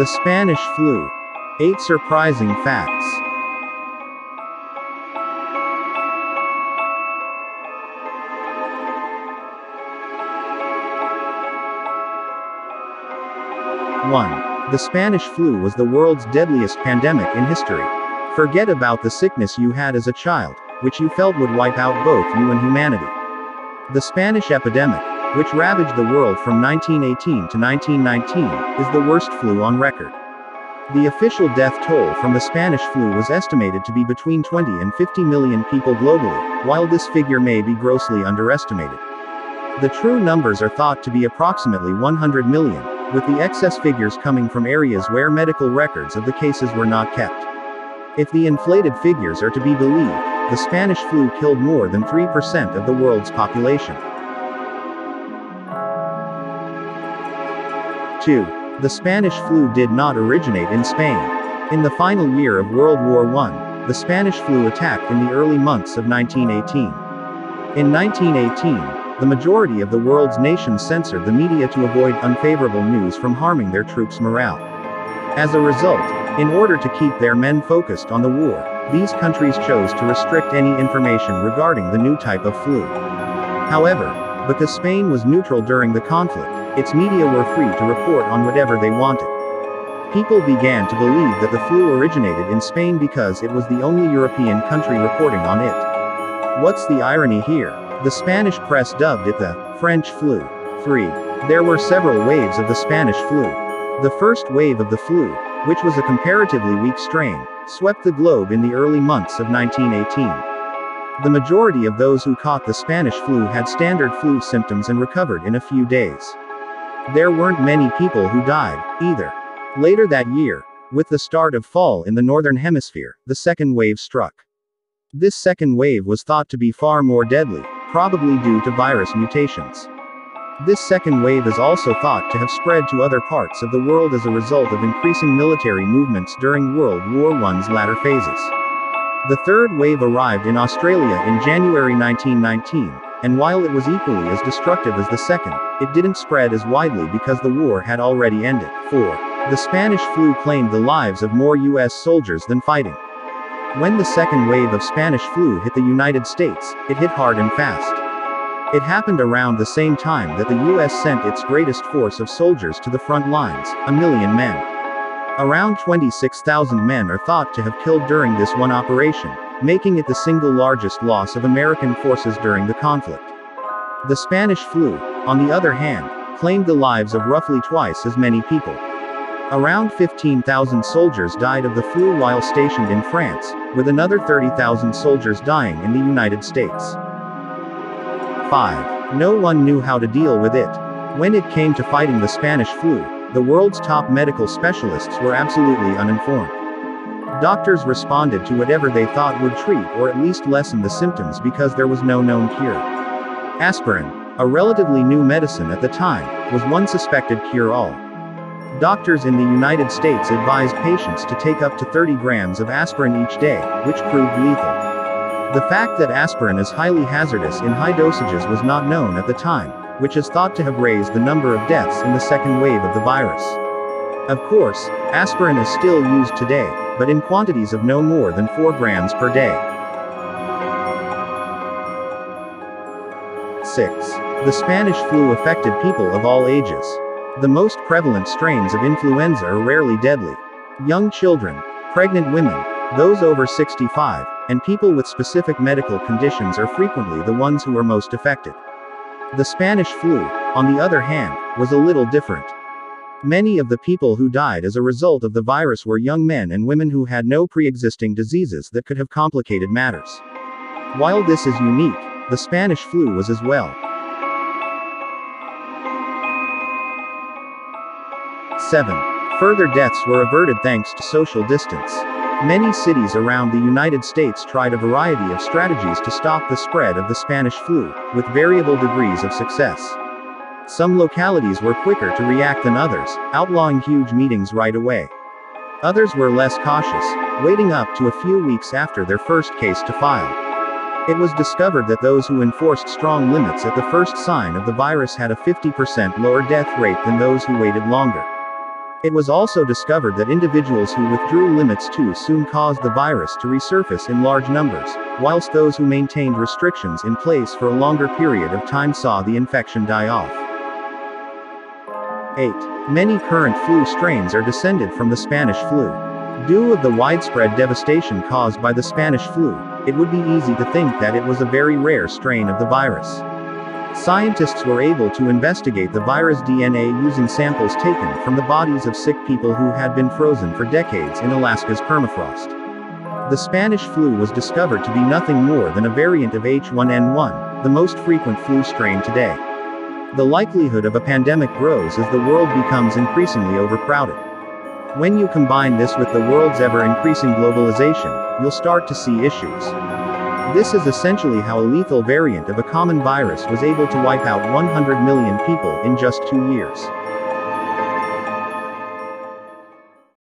The Spanish flu. 8 surprising facts. One. The Spanish flu was the world's deadliest pandemic in history. Forget about the sickness you had as a child, which you felt would wipe out both you and humanity. The Spanish epidemic, which ravaged the world from 1918 to 1919, is the worst flu on record. The official death toll from the Spanish flu was estimated to be between 20 and 50 million people globally, while this figure may be grossly underestimated. The true numbers are thought to be approximately 100 million, with the excess figures coming from areas where medical records of the cases were not kept. If the inflated figures are to be believed, the Spanish flu killed more than 3% of the world's population. 2. The Spanish flu did not originate in Spain. In the final year of World War I, the Spanish flu attacked in the early months of 1918. In 1918, the majority of the world's nations censored the media to avoid unfavorable news from harming their troops' morale. As a result, in order to keep their men focused on the war, these countries chose to restrict any information regarding the new type of flu. However, because Spain was neutral during the conflict, its media were free to report on whatever they wanted. People began to believe that the flu originated in Spain because it was the only European country reporting on it. What's the irony here? The Spanish press dubbed it the French flu. 3. There were several waves of the Spanish flu. The first wave of the flu, which was a comparatively weak strain, swept the globe in the early months of 1918. The majority of those who caught the Spanish flu had standard flu symptoms and recovered in a few days. There weren't many people who died, either. Later that year, with the start of fall in the northern hemisphere, the second wave struck. This second wave was thought to be far more deadly, probably due to virus mutations. This second wave is also thought to have spread to other parts of the world as a result of increasing military movements during World War I's latter phases. The third wave arrived in Australia in January 1919, and while it was equally as destructive as the second, it didn't spread as widely because the war had already ended. 4. The Spanish flu claimed the lives of more U.S. soldiers than fighting. When the second wave of Spanish flu hit the United States, it hit hard and fast. It happened around the same time that the U.S. sent its greatest force of soldiers to the front lines, 1 million men. Around 26,000 men are thought to have killed during this one operation, making it the single largest loss of American forces during the conflict. The Spanish flu, on the other hand, claimed the lives of roughly twice as many people. Around 15,000 soldiers died of the flu while stationed in France, with another 30,000 soldiers dying in the United States. 5. No one knew how to deal with it. When it came to fighting the Spanish flu, the world's top medical specialists were absolutely uninformed. Doctors responded to whatever they thought would treat or at least lessen the symptoms because there was no known cure. Aspirin, a relatively new medicine at the time, was one suspected cure-all. Doctors in the United States advised patients to take up to 30 grams of aspirin each day, which proved lethal. The fact that aspirin is highly hazardous in high dosages was not known at the time, which is thought to have raised the number of deaths in the second wave of the virus. Of course, aspirin is still used today, but in quantities of no more than 4 grams per day. 6. The Spanish flu affected people of all ages. The most prevalent strains of influenza are rarely deadly. Young children, pregnant women, those over 65, and people with specific medical conditions are frequently the ones who are most affected. The Spanish flu, on the other hand, was a little different. Many of the people who died as a result of the virus were young men and women who had no pre-existing diseases that could have complicated matters. While this is unique, the Spanish flu was as well. 7. Further deaths were averted thanks to social distance. Many cities around the United States tried a variety of strategies to stop the spread of the Spanish flu, with variable degrees of success. Some localities were quicker to react than others, outlawing huge meetings right away. Others were less cautious, waiting up to a few weeks after their first case to file. It was discovered that those who enforced strong limits at the first sign of the virus had a 50% lower death rate than those who waited longer. It was also discovered that individuals who withdrew limits too soon caused the virus to resurface in large numbers, whilst those who maintained restrictions in place for a longer period of time saw the infection die off. 8. Many current flu strains are descended from the Spanish flu. Due to the widespread devastation caused by the Spanish flu, it would be easy to think that it was a very rare strain of the virus. Scientists were able to investigate the virus DNA using samples taken from the bodies of sick people who had been frozen for decades in Alaska's permafrost. The Spanish flu was discovered to be nothing more than a variant of H1N1, the most frequent flu strain today. The likelihood of a pandemic grows as the world becomes increasingly overcrowded. When you combine this with the world's ever-increasing globalization, you'll start to see issues. This is essentially how a lethal variant of a common virus was able to wipe out 100 million people in just 2 years.